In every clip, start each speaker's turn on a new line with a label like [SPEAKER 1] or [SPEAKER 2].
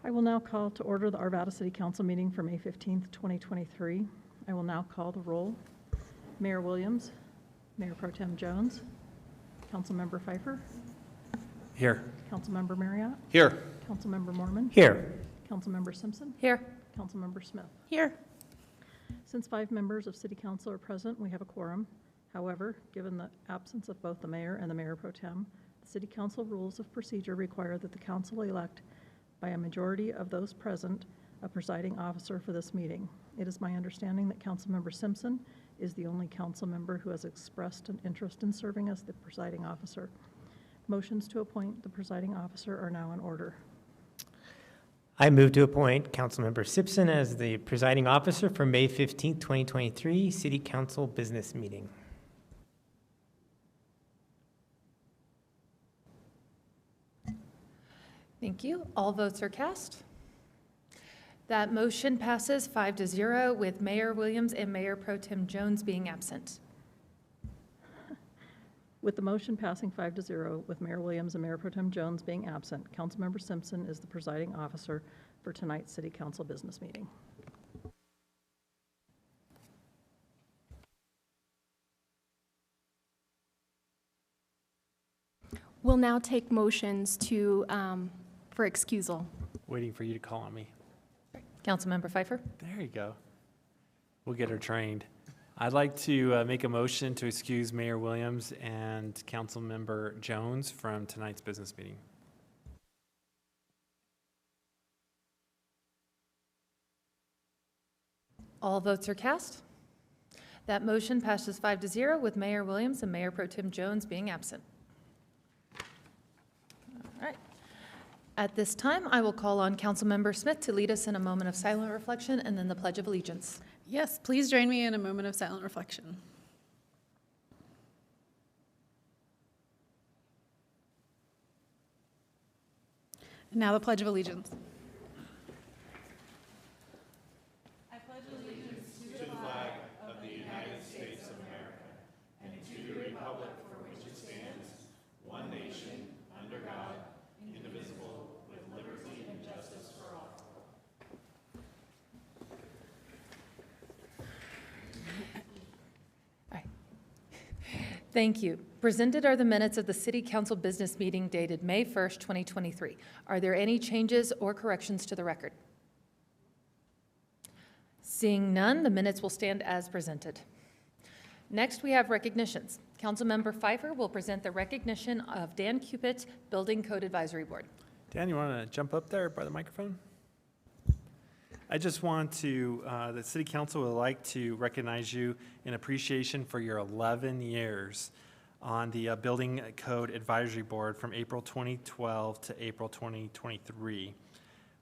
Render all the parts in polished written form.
[SPEAKER 1] I will now call to order the Arvada City Council meeting for May 15th, 2023. I will now call the roll. Mayor Williams, Mayor Pro Tem Jones, Councilmember Pfeiffer.
[SPEAKER 2] Here.
[SPEAKER 1] Councilmember Marriott.
[SPEAKER 2] Here.
[SPEAKER 1] Councilmember Mormon.
[SPEAKER 2] Here.
[SPEAKER 1] Councilmember Simpson.
[SPEAKER 3] Here.
[SPEAKER 1] Councilmember Smith.
[SPEAKER 3] Here.
[SPEAKER 1] Since 5 members of City Council are present, we have a quorum. However, given the absence of both the mayor and the mayor pro tem, the City Council rules of procedure require that the council elect by a majority of those present a presiding officer for this meeting. It is my understanding that Councilmember Simpson is the only council member who has expressed an interest in serving as the presiding officer. Motions to appoint the presiding officer are now in order.
[SPEAKER 4] I move to appoint Councilmember Simpson as the presiding officer for May 15th, 2023 City Council business meeting.
[SPEAKER 3] Thank you. All votes are cast. That motion passes 5-0 with Mayor Williams and Mayor Pro Tem Jones being absent.
[SPEAKER 1] With the motion passing 5-0 with Mayor Williams and Mayor Pro Tem Jones being absent, Councilmember Simpson is the presiding officer for tonight's City Council business meeting.
[SPEAKER 5] We'll now take motions for excusal.
[SPEAKER 2] Waiting for you to call on me.
[SPEAKER 3] Councilmember Pfeiffer.
[SPEAKER 2] There you go. We'll get her trained. I'd like to make a motion to excuse Mayor Williams and Councilmember Jones from tonight's business meeting.
[SPEAKER 3] All votes are cast. That motion passes 5-0 with Mayor Williams and Mayor Pro Tem Jones being absent. All right. At this time, I will call on Councilmember Smith to lead us in a moment of silent reflection and then the Pledge of Allegiance.
[SPEAKER 6] Yes, please join me in a moment of silent reflection. And now the Pledge of Allegiance. I pledge allegiance to the flag of the United States of America and to the republic for which it stands, one nation, under God, indivisible, with liberty and justice for all.
[SPEAKER 3] Thank you. Presented are the minutes of the City Council business meeting dated May 1st, 2023. Are there any changes or corrections to the record? Seeing none, the minutes will stand as presented. Next, we have recognitions. Councilmember Pfeiffer will present the recognition of Dan Cupit, Building Code Advisory Board.
[SPEAKER 2] Dan, you want to jump up there by the microphone? I just want to, the City Council would like to recognize you in appreciation for your 11 years on the Building Code Advisory Board from April 2012 to April 2023.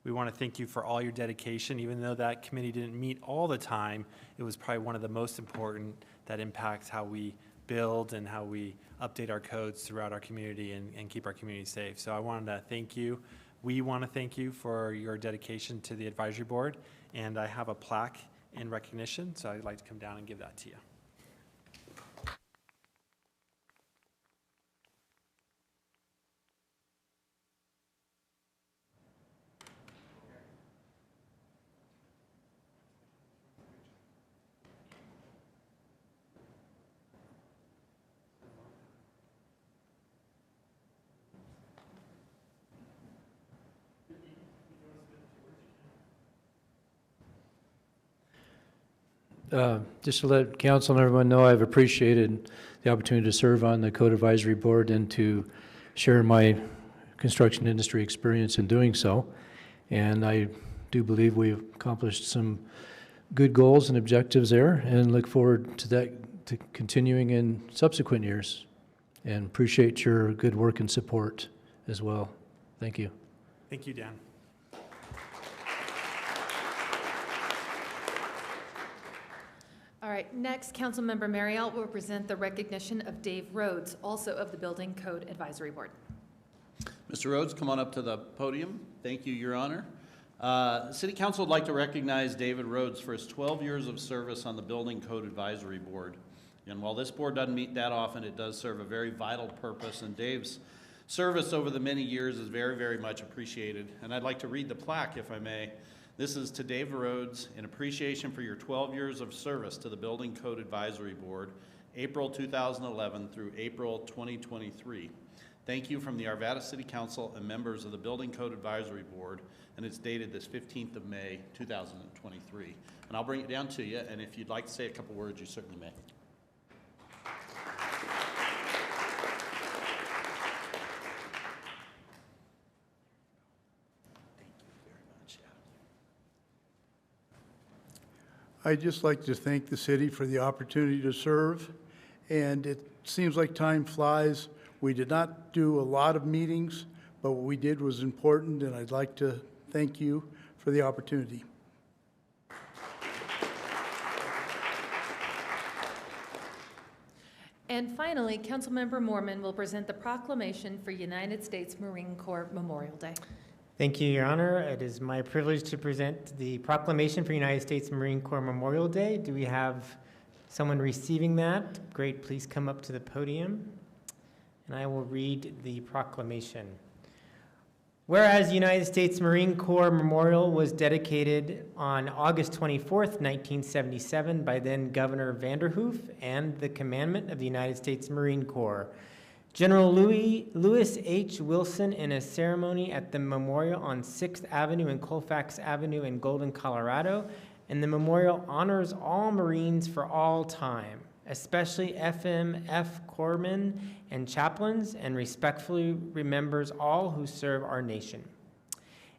[SPEAKER 2] We want to thank you for all your dedication. Even though that committee didn't meet all the time, it was probably one of the most important that impacts how we build and how we update our codes throughout our community and keep our community safe. So I wanted to thank you. We want to thank you for your dedication to the advisory board, and I have a plaque in recognition, so I'd like to come down and give that to you.
[SPEAKER 7] Just to let council and everyone know, I've appreciated the opportunity to serve on the Code Advisory Board and to share my construction industry experience in doing so. And I do believe we've accomplished some good goals and objectives there, and look forward to that to continuing in subsequent years. And appreciate your good work and support as well. Thank you.
[SPEAKER 2] Thank you, Dan.
[SPEAKER 3] All right, next, Councilmember Marriott will present the recognition of Dave Rhodes, also of the Building Code Advisory Board.
[SPEAKER 8] Mr. Rhodes, come on up to the podium. Thank you, Your Honor. City Council would like to recognize David Rhodes for his 12 years of service on the Building Code Advisory Board. And while this board doesn't meet that often, it does serve a very vital purpose, and Dave's Service over the many years is very, very much appreciated, and I'd like to read the plaque, if I may. This is to David Rhodes in appreciation for your 12 years of service to the Building Code Advisory Board, April 2011 through April 2023. Thank you from the Arvada City Council and members of the Building Code Advisory Board, and it's dated this 15th of May, 2023. And I'll bring it down to you, and if you'd like to say a couple words, you certainly may.
[SPEAKER 9] I'd just like to thank the city for the opportunity to serve, and it seems like time flies. We did not do a lot of meetings, but what we did was important, and I'd like to thank you for the opportunity.
[SPEAKER 3] And finally, Councilmember Moorman will present the proclamation for United States Marine Corps Memorial Day.
[SPEAKER 4] Thank you, Your Honor. It is my privilege to present the proclamation for United States Marine Corps Memorial Day. Do we have someone receiving that? Great, please come up to the podium, and I will read the proclamation. Whereas the United States Marine Corps Memorial was dedicated on August 24th, 1977 by then Governor Vanderhoof and the commandment of the United States Marine Corps, General Lewis H. Wilson, in a ceremony at the memorial on 6th Avenue and Colfax Avenue in Golden, Colorado, and the memorial honors all Marines for all time, especially FMF corpsmen and chaplains, and respectfully remembers all who serve our nation.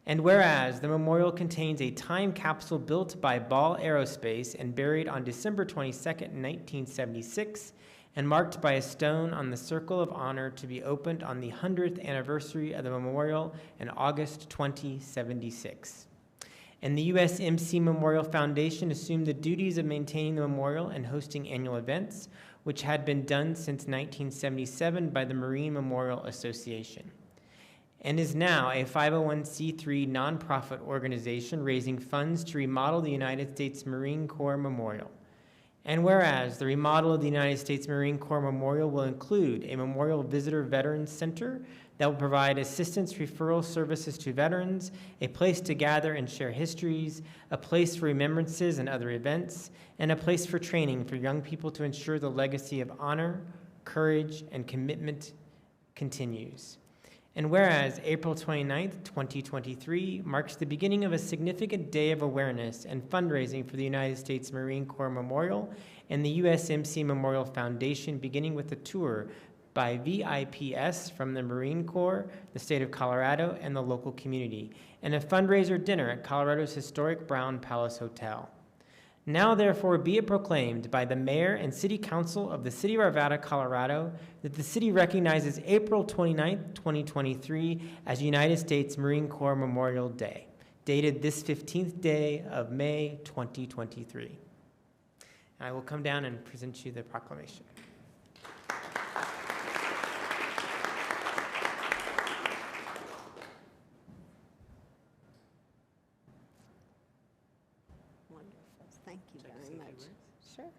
[SPEAKER 4] And whereas the memorial contains a time capsule built by Ball Aerospace and buried on December 22nd, 1976, and marked by a stone on the Circle of Honor to be opened on the 100th anniversary of the memorial in August 2076. And the USMC Memorial Foundation assumed the duties of maintaining the memorial and hosting annual events, which had been done since 1977 by the Marine Memorial Association, and is now a 501c3 nonprofit organization raising funds to remodel the United States Marine Corps Memorial. And whereas the remodel of the United States Marine Corps Memorial will include a Memorial Visitor Veterans Center that will provide assistance referral services to veterans, a place to gather and share histories, a place for remembrances and other events, and a place for training for young people to ensure the legacy of honor, courage, and commitment continues. And whereas April 29th, 2023 marks the beginning of a significant day of awareness and fundraising for the United States Marine Corps Memorial and the USMC Memorial Foundation, beginning with a tour by VIPs from the Marine Corps, the state of Colorado, and the local community, and a fundraiser dinner at Colorado's historic Brown Palace Hotel. Now, therefore, be it proclaimed by the Mayor and City Council of the City of Arvada, Colorado, that the city recognizes April 29th, 2023 as United States Marine Corps Memorial Day, dated this 15th day of May, 2023. I will come down and present you the proclamation.
[SPEAKER 6] Thank you very much. Sure.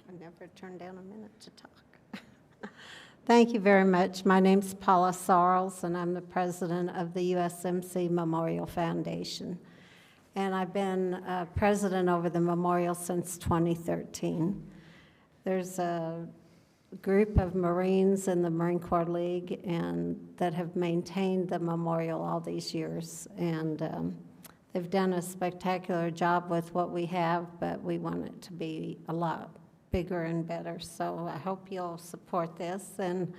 [SPEAKER 6] I never turn down a minute to talk. Thank you very much. My name's Paula Sarles, and I'm the president of the USMC Memorial Foundation. And I've been president over the memorial since 2013. There's a group of Marines in the Marine Corps League and that have maintained the memorial all these years. And they've done a spectacular job with what we have, but we want it to be a lot bigger and better. So I hope you'll support this and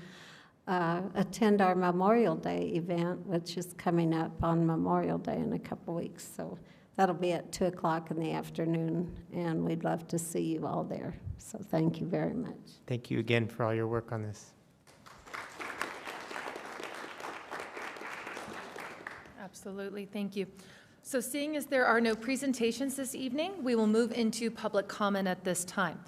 [SPEAKER 6] attend our Memorial Day event, which is coming up on Memorial Day in a couple weeks. So that'll be at 2 o'clock in the afternoon, and we'd love to see you all there. So thank you very much.
[SPEAKER 4] Thank you again for all your work on this.
[SPEAKER 3] Absolutely, thank you. So seeing as there are no presentations this evening, we will move into public comment at this time.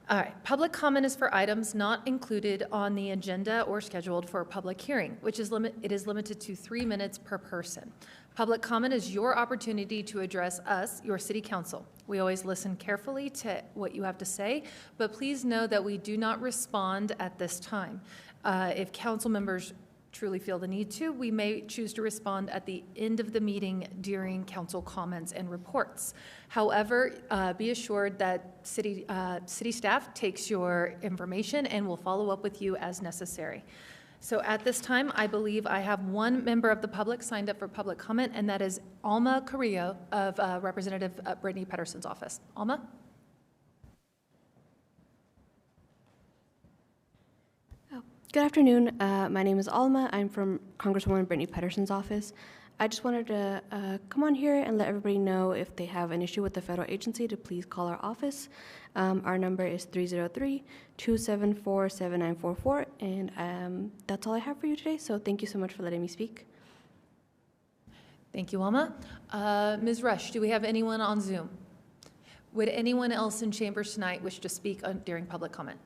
[SPEAKER 3] All right, public comment is for items not included on the agenda or scheduled for a public hearing, which is limited to 3 minutes per person. Public comment is your opportunity to address us, your city council. We always listen carefully to what you have to say, but please know that we do not respond at this time. If council members truly feel the need to, we may choose to respond at the end of the meeting during council comments and reports. However, be assured that city staff takes your information and will follow up with you as necessary. So at this time, I believe I have one member of the public signed up for public comment, and that is Alma Carrillo of Representative Brittany Pedersen's office. Alma?
[SPEAKER 10] Good afternoon. My name is Alma. I'm from Congresswoman Brittany Pedersen's office. I just wanted to come on here and let everybody know if they have an issue with the federal agency to please call our office. Our number is 303-274-7944, and that's all I have for you today, so thank you so much for letting me speak.
[SPEAKER 3] Thank you, Alma. Ms. Rush, do we have anyone on Zoom? Would anyone else in chambers tonight wish to speak during public comment?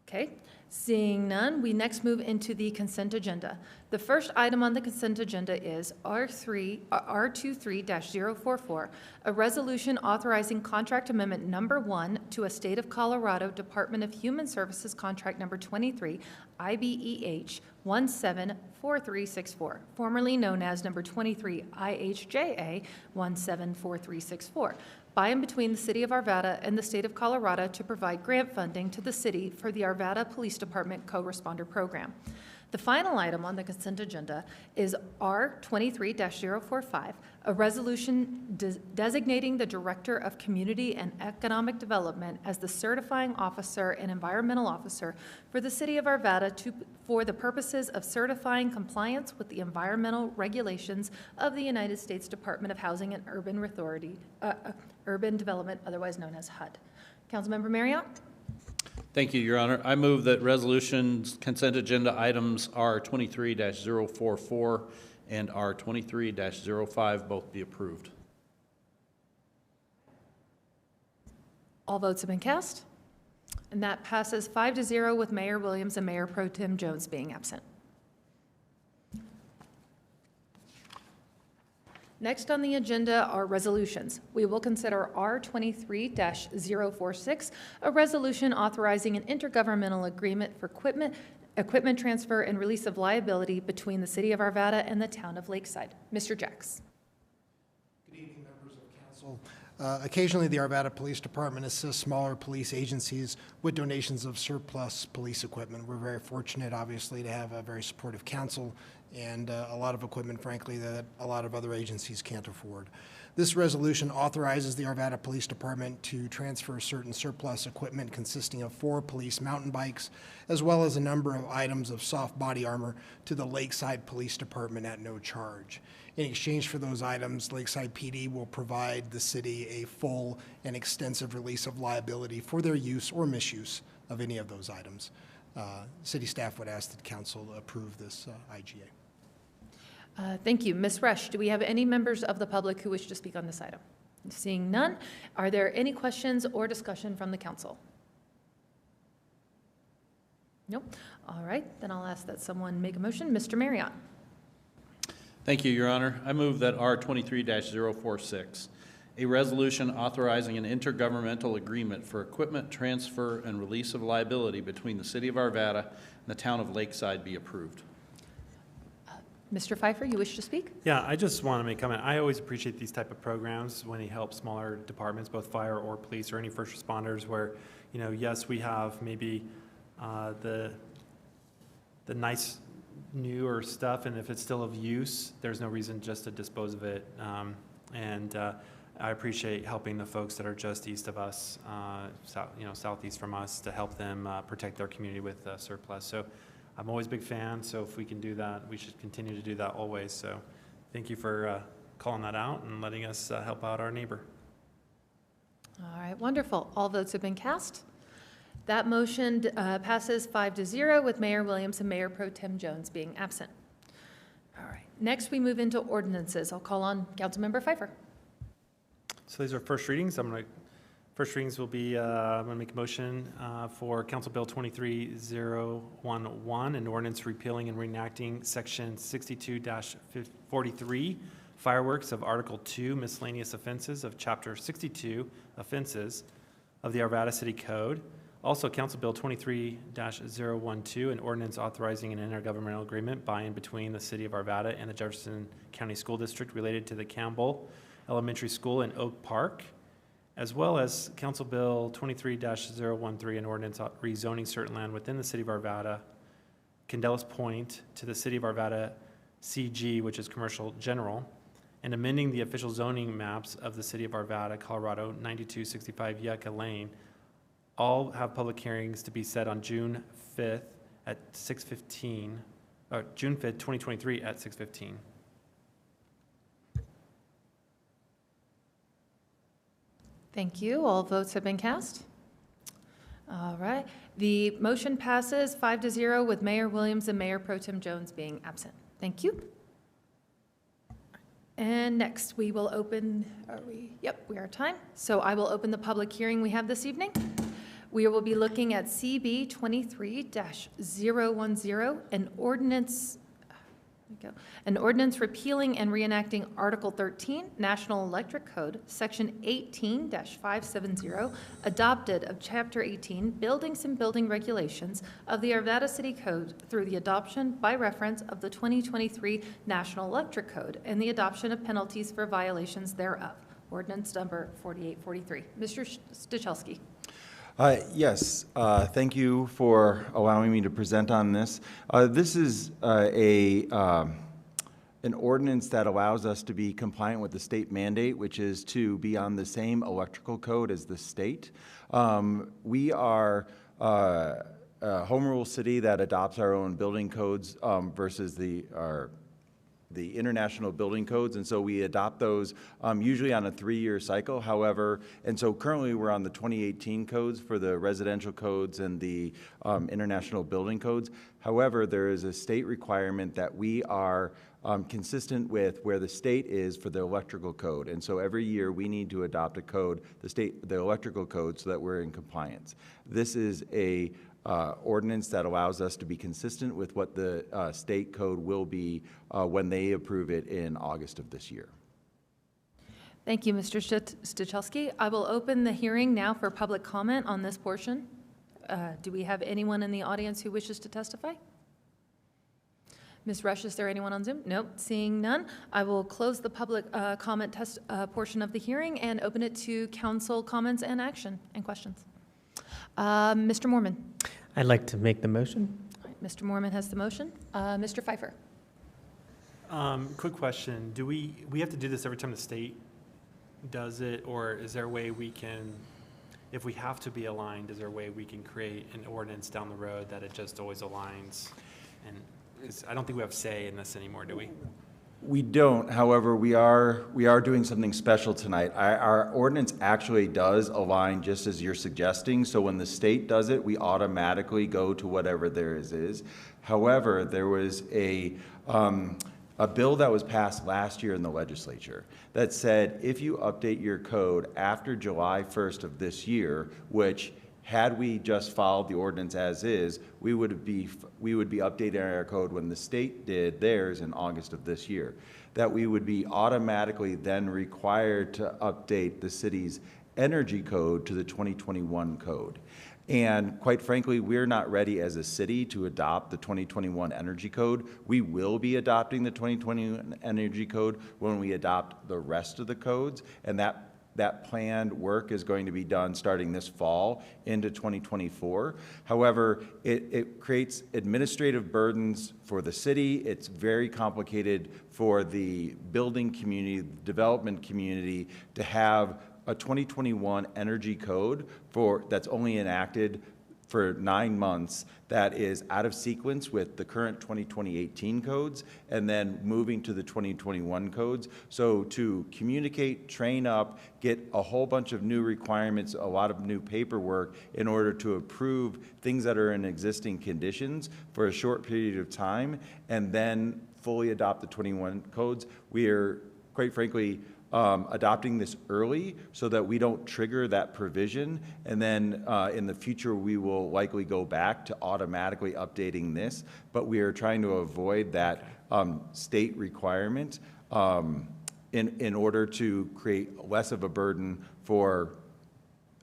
[SPEAKER 3] Okay, seeing none, we next move into the consent agenda. The first item on the consent agenda is R23-044, a resolution authorizing contract amendment number 1 to a State of Colorado Department of Human Services contract number 23, IBEH 174364, formerly known as number 23, IHJA 174364. By and between the City of Arvada and the State of Colorado to provide grant funding to the city for the Arvada Police Department Co-Responder Program. The final item on the consent agenda is R23-045, a resolution designating the Director of Community and Economic Development as the certifying officer and environmental officer for the City of Arvada for the purposes of certifying compliance with the environmental regulations of the United States Department of Housing and Urban Development, otherwise known as HUD. Councilmember Marriott?
[SPEAKER 8] Thank you, Your Honor. I move that resolutions consent agenda items R23-044 and R23-05 both be approved.
[SPEAKER 3] All votes have been cast, and that passes 5-0 with Mayor Williams and Mayor Pro Tem Jones being absent. Next on the agenda are resolutions. We will consider R23-046, a resolution authorizing an intergovernmental agreement for equipment transfer and release of liability between the City of Arvada and the Town of Lakeside. Mr. Jacks.
[SPEAKER 11] Good evening, members of council. Occasionally, the Arvada Police Department assists smaller police agencies with donations of surplus police equipment. We're very fortunate, obviously, to have a very supportive council and a lot of equipment, frankly, that a lot of other agencies can't afford. This resolution authorizes the Arvada Police Department to transfer certain surplus equipment consisting of 4 police mountain bikes, as well as a number of items of soft body armor to the Lakeside Police Department at no charge. In exchange for those items, Lakeside PD will provide the city a full and extensive release of liability for their use or misuse of any of those items. City staff would ask that council approve this IGA.
[SPEAKER 3] Thank you. Ms. Rush, do we have any members of the public who wish to speak on this item? Seeing none, are there any questions or discussion from the council? Nope. All right, then I'll ask that someone make a motion. Mr. Marriott.
[SPEAKER 8] Thank you, Your Honor. I move that R23-046, a resolution authorizing an intergovernmental agreement for equipment transfer and release of liability between the City of Arvada and the Town of Lakeside be approved.
[SPEAKER 3] Mr. Pfeiffer, you wish to speak?
[SPEAKER 2] Yeah, I just want to make a comment. I always appreciate these type of programs when they help smaller departments, both fire or police or any first responders where, you know, yes, we have maybe the nice newer stuff, and if it's still of use, there's no reason just to dispose of it. I appreciate helping the folks that are just east of us, southeast from us, to help them protect their community with surplus. So I'm always a big fan, so if we can do that, we should continue to do that always. So thank you for calling that out and letting us help out our neighbor.
[SPEAKER 3] All right, wonderful. All votes have been cast. That motion passes 5-0 with Mayor Williams and Mayor Pro Tem Jones being absent. All right, next we move into ordinances. I'll call on Councilmember Pfeiffer.
[SPEAKER 2] So these are first readings. First readings will be, I'm going to make a motion for Council Bill 23011, an ordinance repealing and reenacting Section 62-43, fireworks of Article 2, miscellaneous offenses of Chapter 62, offenses of the Arvada City Code, Also, Council Bill 23-012, an ordinance authorizing an intergovernmental agreement by and between the City of Arvada and the Jefferson County School District related to the Campbell Elementary School in Oak Park, as well as Council Bill 23-013, an ordinance rezoning certain land within the City of Arvada, Candelas Point, to the City of Arvada CG, which is Commercial General, and amending the official zoning maps of the City of Arvada, Colorado, 9265 Yucca Lane. All have public hearings to be set on June 5th at 6:15, or June 5th, 2023 at 6:15.
[SPEAKER 3] Thank you. All votes have been cast. All right. The motion passes 5-0 with Mayor Williams and Mayor Pro Tem Jones being absent. Thank you. And next, we will open, we are time. So I will open the public hearing we have this evening. We will be looking at CB 23-010, an ordinance repealing and reenacting Article 13, National Electric Code, Section 18-570, adopted of Chapter 18, Buildings and Building Regulations of the Arvada City Code through the adoption by reference of the 2023 National Electric Code and the adoption of penalties for violations thereof. Ordinance number 4843. Mr. Stuchelski.
[SPEAKER 12] Yes, thank you for allowing me to present on this. This is an ordinance that allows us to be compliant with the state mandate, which is to be on the same electrical code as the state. We are a home rule city that adopts our own building codes versus the international building codes, and so we adopt those usually on a 3-year cycle. However, and so currently we're on the 2018 codes for the residential codes and the international building codes. However, there is a state requirement that we are consistent with where the state is for the electrical code, and so every year we need to adopt a code, the electrical code, so that we're in compliance. This is a ordinance that allows us to be consistent with what the state code will be when they approve it in August of this year.
[SPEAKER 3] Thank you, Mr. Stuchelski. I will open the hearing now for public comment on this portion. Do we have anyone in the audience who wishes to testify? Ms. Rush, is there anyone on Zoom? Nope, seeing none. I will close the public comment portion of the hearing and open it to council comments and action and questions. Mr. Mormon.
[SPEAKER 4] I'd like to make the motion.
[SPEAKER 3] All right, Mr. Mormon has the motion. Mr. Pfeiffer.
[SPEAKER 2] Quick question. Do we have to do this every time the state does it, or is there a way we can, if we have to be aligned, is there a way we can create an ordinance down the road that it just always aligns? And 'cause I don't think we have say in this anymore, do we?
[SPEAKER 12] We don't. However, we are doing something special tonight. Our ordinance actually does align just as you're suggesting. So when the state does it, we automatically go to whatever theirs is. However, there was a bill that was passed last year in the legislature that said if you update your code after July 1st of this year, which had we just followed the ordinance as is, we would be updating our code when the state did theirs in August of this year. That we would be automatically then required to update the city's energy code to the 2021 code. And quite frankly, we're not ready as a city to adopt the 2021 energy code. We will be adopting the 2021 energy code when we adopt the rest of the codes, and that planned work is going to be done starting this fall into 2024. However, it creates administrative burdens for the city. It's very complicated for the building community, development community to have a 2021 energy code that's only enacted for 9 months that is out of sequence with the current 2018 codes and then moving to the 2021 codes. So to communicate, train up, get a whole bunch of new requirements, a lot of new paperwork in order to approve things that are in existing conditions for a short period of time and then fully adopt the 21 codes, we are quite frankly adopting this early so that we don't trigger that provision, and then in the future we will likely go back to automatically updating this, but we are trying to avoid that state requirement in order to create less of a burden for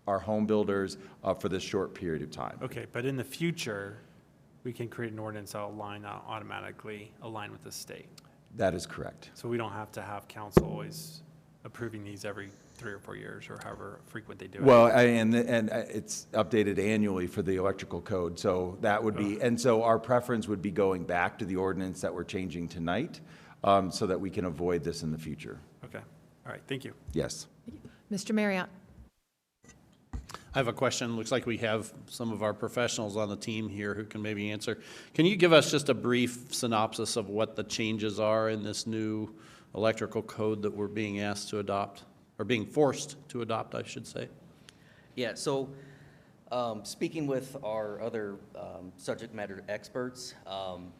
[SPEAKER 12] our home builders for this short period of time.
[SPEAKER 2] Okay, but in the future, we can create an ordinance that will automatically align with the state.
[SPEAKER 12] That is correct.
[SPEAKER 2] So we don't have to have council always approving these every 3 or 4 years or however frequent they do it.
[SPEAKER 12] Well, and it's updated annually for the electrical code, so that would be, and so our preference would be going back to the ordinance that we're changing tonight, so that we can avoid this in the future.
[SPEAKER 2] Okay, all right, thank you.
[SPEAKER 12] Yes.
[SPEAKER 3] Mr. Marriott.
[SPEAKER 8] I have a question. Looks like we have some of our professionals on the team here who can maybe answer. Can you give us just a brief synopsis of what the changes are in this new electrical code that we're being asked to adopt, or being forced to adopt, I should say?
[SPEAKER 13] Yeah, so speaking with our other subject matter experts,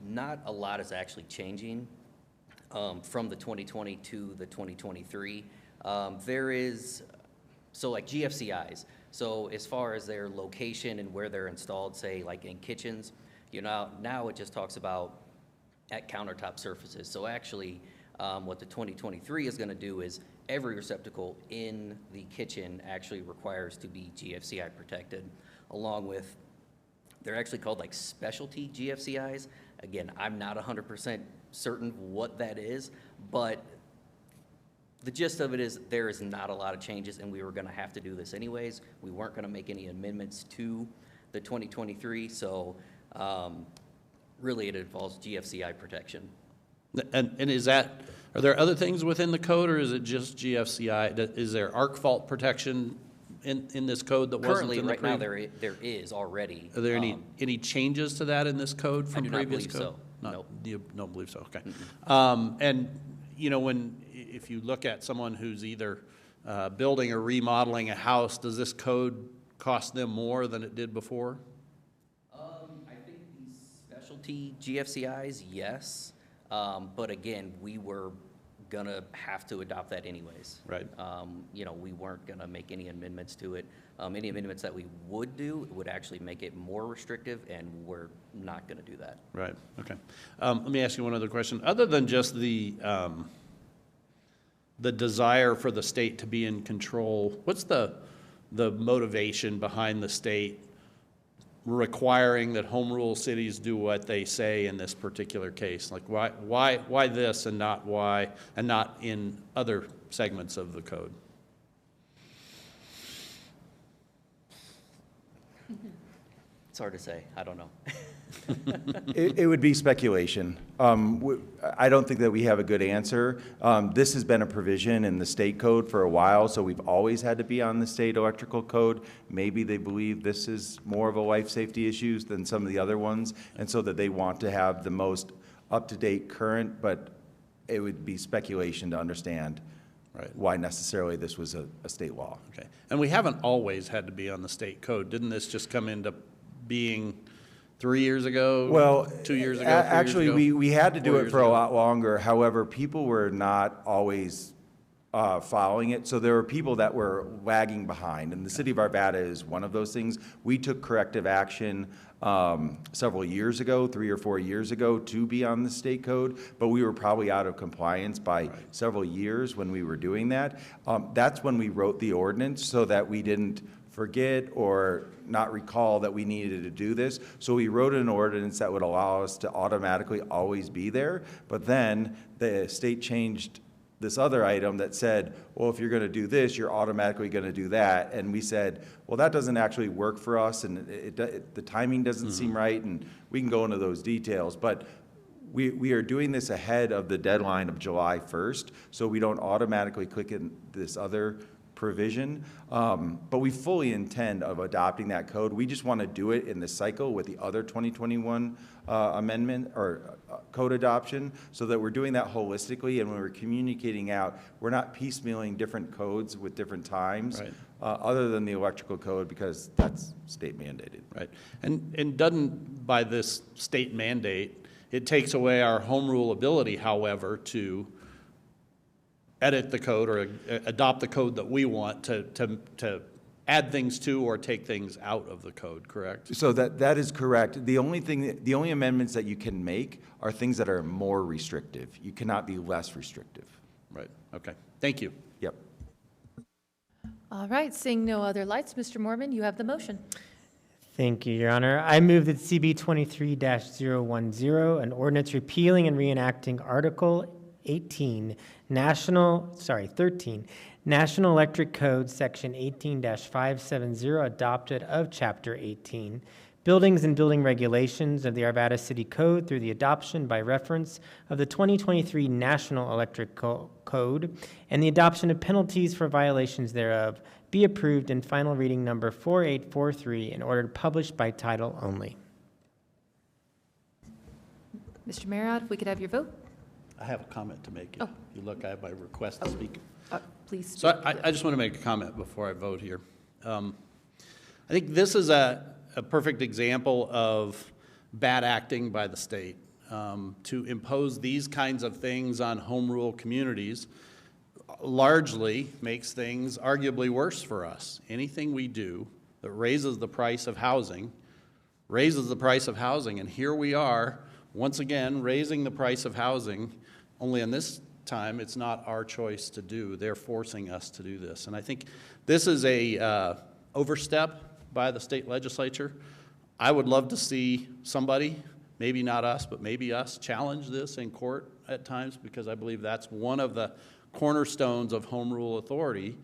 [SPEAKER 13] not a lot is actually changing from the 2020 to the 2023. There is, so like GFCIs, so as far as their location and where they're installed, say like in kitchens, you know, now it just talks about at countertop surfaces. So actually, what the 2023 is going to do is every receptacle in the kitchen actually requires to be GFCI protected, along with, they're actually called like specialty GFCIs. Again, I'm not 100% certain what that is, but the gist of it is there is not a lot of changes, and we were going to have to do this anyways. We weren't going to make any amendments to the 2023, so really it involves GFCI protection.
[SPEAKER 8] And is that, are there other things within the code, or is it just GFCI? Is there arc fault protection in this code that wasn't in the
[SPEAKER 13] previous? Currently, right now, there is already.
[SPEAKER 8] Are there any changes to that in this code from previous code?
[SPEAKER 13] I do not believe so.
[SPEAKER 8] No, you don't believe so, okay.
[SPEAKER 13] Mm-mm.
[SPEAKER 8] And, you know, if you look at someone who's either building or remodeling a house, does this code cost them more than it did before?
[SPEAKER 13] I think these specialty GFCIs, yes. But again, we were gonna have to adopt that anyways.
[SPEAKER 8] Right.
[SPEAKER 13] You know, we weren't gonna make any amendments to it. Any amendments that we would do would actually make it more restrictive, and we're not gonna do that.
[SPEAKER 8] Right, okay. Let me ask you one other question. Other than just the desire for the state to be in control, what's the motivation behind the state requiring that home rule cities do what they say in this particular case? Like why this and not why, and not in other segments of the code?
[SPEAKER 13] It's hard to say, I don't know.
[SPEAKER 12] It would be speculation. I don't think that we have a good answer. This has been a provision in the state code for a while, so we've always had to be on the state electrical code. Maybe they believe this is more of a life safety issue than some of the other ones, and so that they want to have the most up-to-date current, but it would be speculation to understand why necessarily this was a state law.
[SPEAKER 8] Okay, and we haven't always had to be on the state code. Didn't this just come into being 3 years ago?
[SPEAKER 12] Well,
[SPEAKER 8] 2 years ago?
[SPEAKER 12] Actually, we had to do it for a
[SPEAKER 8] ago?
[SPEAKER 12] lot longer. However, people were not always following it. So there were people that were lagging behind, and the city of Arvada is one of those things. We took corrective action several years ago, 3 or 4 years ago, to be on the state code, but we were probably out of compliance by several years when we were doing that. That's when we wrote the ordinance, so that we didn't forget or not recall that we needed to do this. So we wrote an ordinance that would allow us to automatically always be there. But then the state changed this other item that said, well, if you're going to do this, you're automatically going to do that. And we said, well, that doesn't actually work for us, and the timing doesn't seem right, and we can go into those details. But we are doing this ahead of the deadline of July 1st, so we don't automatically click in this other provision, but we fully intend of adopting that code. We just want to do it in the cycle with the other 2021 amendment or code adoption, so that we're doing that holistically, and when we're communicating out, we're not piecemealing different codes with different times, other than the electrical code, because that's state mandated.
[SPEAKER 8] Right, and doesn't, by this state mandate, it takes away our home rule ability, however, to edit the code or adopt the code that we want to add things to or take things out of the code, correct?
[SPEAKER 12] So that is correct. The only amendments that you can make are things that are more restrictive. You cannot be less restrictive.
[SPEAKER 8] Right, okay. Thank you.
[SPEAKER 12] Yep.
[SPEAKER 3] All right, seeing no other lights, Mr. Mormon, you have the motion.
[SPEAKER 4] Thank you, Your Honor. I move that CB 23-010, an ordinance repealing and reenacting Article 13, National Electric Code, Section 18-570, adopted of Chapter 18, Buildings and Building Regulations of the Arvada City Code through the adoption by reference of the 2023 National Electric Code and the adoption of penalties for violations thereof, be approved in final reading number 4843 and ordered published by title only.
[SPEAKER 3] Mr. Marriott, if we could have your vote?
[SPEAKER 8] I have a comment to make.
[SPEAKER 3] Oh.
[SPEAKER 8] If you look, I have my request to speak.
[SPEAKER 3] Please.
[SPEAKER 8] So I just want to make a comment before I vote here. I think this is a perfect example of bad acting by the state. To impose these kinds of things on home rule communities largely makes things arguably worse for us. Anything we do that raises the price of housing, and here we are, once again, raising the price of housing, only in this time it's not our choice to do. They're forcing us to do this. And I think this is a overstep by the state legislature. I would love to see somebody, maybe not us, but maybe us, challenge this in court at times, because I believe that's one of the cornerstones of home rule authority,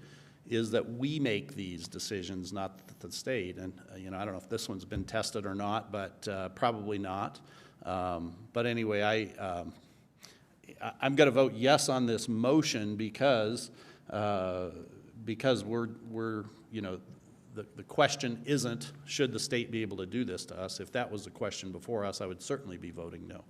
[SPEAKER 8] is that we make these decisions, not the state. And I don't know if this one's been tested or not, but probably not. But anyway, I'm going to vote yes on this motion because we're the question isn't, should the state be able to do this to us? If that was the question before us, I would certainly be voting no.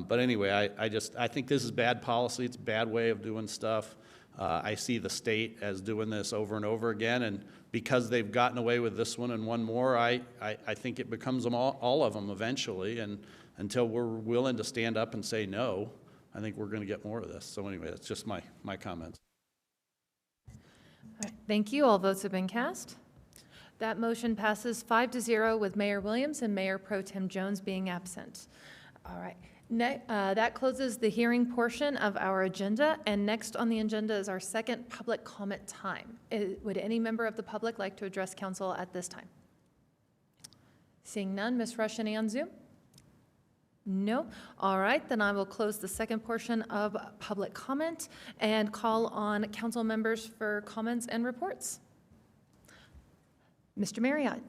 [SPEAKER 8] But anyway, I think this is bad policy. It's a bad way of doing stuff. I see the state as doing this over and over again, and because they've gotten away with this one and one more, I think it becomes them all of them eventually, and until we're willing to stand up and say no, I think we're going to get more of this. So anyway, that's just my comments.
[SPEAKER 3] All right, thank you. All votes have been cast. That motion passes 5-0 with Mayor Williams and Mayor Pro Tem Jones being absent. All right. That closes the hearing portion of our agenda, and next on the agenda is our second public comment time. Would any member of the public like to address council at this time? Seeing none, Ms. Rush, any on Zoom? No? All right, then I will close the second portion of public comment and call on council members for comments and reports. Mr. Marriott.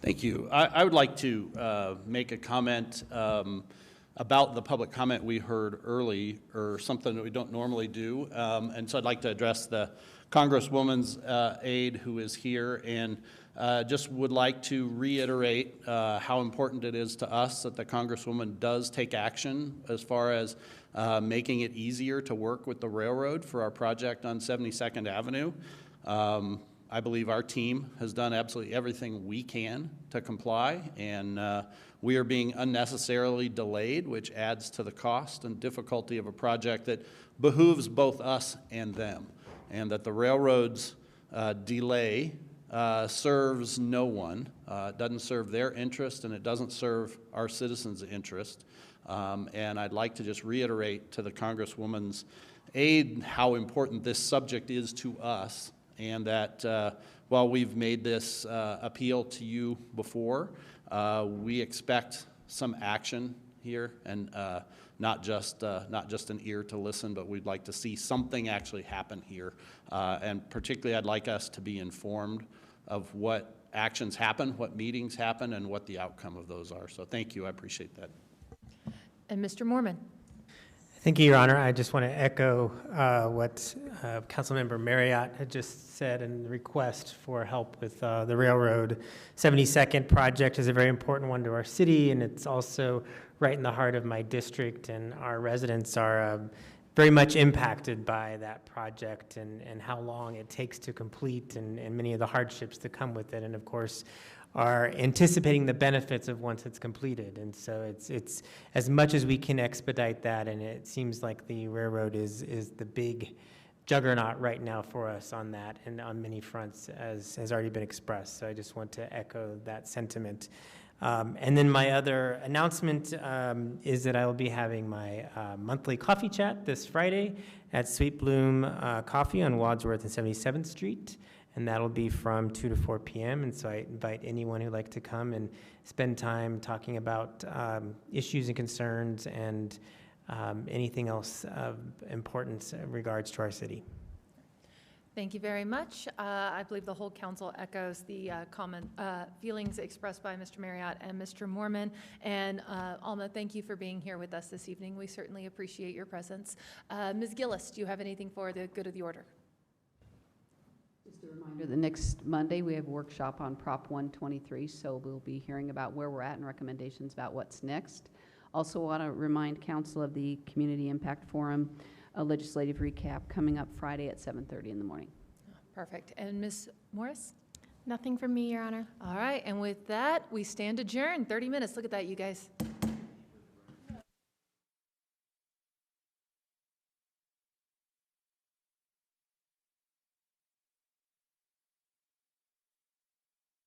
[SPEAKER 8] Thank you. I would like to make a comment about the public comment we heard early, or something that we don't normally do. And so I'd like to address the Congresswoman's aide who is here, and just would like to reiterate how important it is to us that the Congresswoman does take action as far as making it easier to work with the railroad for our project on 72nd Avenue. I believe our team has done absolutely everything we can to comply, and we are being unnecessarily delayed, which adds to the cost and difficulty of a project that behooves both us and them, and that the railroad's delay serves no one. It doesn't serve their interest, and it doesn't serve our citizens' interest. And I'd like to just reiterate to the Congresswoman's aide how important this subject is to us, and that while we've made this appeal to you before, we expect some action here, and not just an ear to listen, but we'd like to see something actually happen here. And particularly, I'd like us to be informed of what actions happen, what meetings happen, and what the outcome of those are. So thank you. I appreciate that.
[SPEAKER 3] And Mr. Mormon.
[SPEAKER 4] Thank you, Your Honor. I just want to echo what Councilmember Marriott had just said, and the request for help with the railroad. 72nd project is a very important one to our city, and it's also right in the heart of my district, and our residents are very much impacted by that project and how long it takes to complete, and many of the hardships that come with it, and of course are anticipating the benefits of once it's completed. And so it's as much as we can expedite that, and it seems like the railroad is the big juggernaut right now for us on that, and on many fronts, as has already been expressed. So I just want to echo that sentiment. And then my other announcement is that I will be having my monthly coffee chat this Friday at Sweet Bloom Coffee on Wadsworth and 77th Street. And that'll be from 2 to 4 p.m. And so I invite anyone who'd like to come and spend time talking about issues and concerns and anything else of importance in regards to our city.
[SPEAKER 3] Thank you very much. I believe the whole council echoes the common feelings expressed by Mr. Marriott and Mr. Moorman. And Alma, thank you for being here with us this evening. We certainly appreciate your presence. Ms. Gillis, do you have anything for the good of the order?
[SPEAKER 14] Just a reminder, the next Monday we have a workshop on Prop 123, so we'll be hearing about where we're at and recommendations about what's next. Also want to remind council of the Community Impact Forum, a legislative recap coming up Friday at 7:30 in the morning.
[SPEAKER 3] Perfect. And Ms. Morris?
[SPEAKER 5] Nothing from me, Your Honor.
[SPEAKER 3] All right, and with that, we stand adjourned. 30 minutes. Look at that, you guys.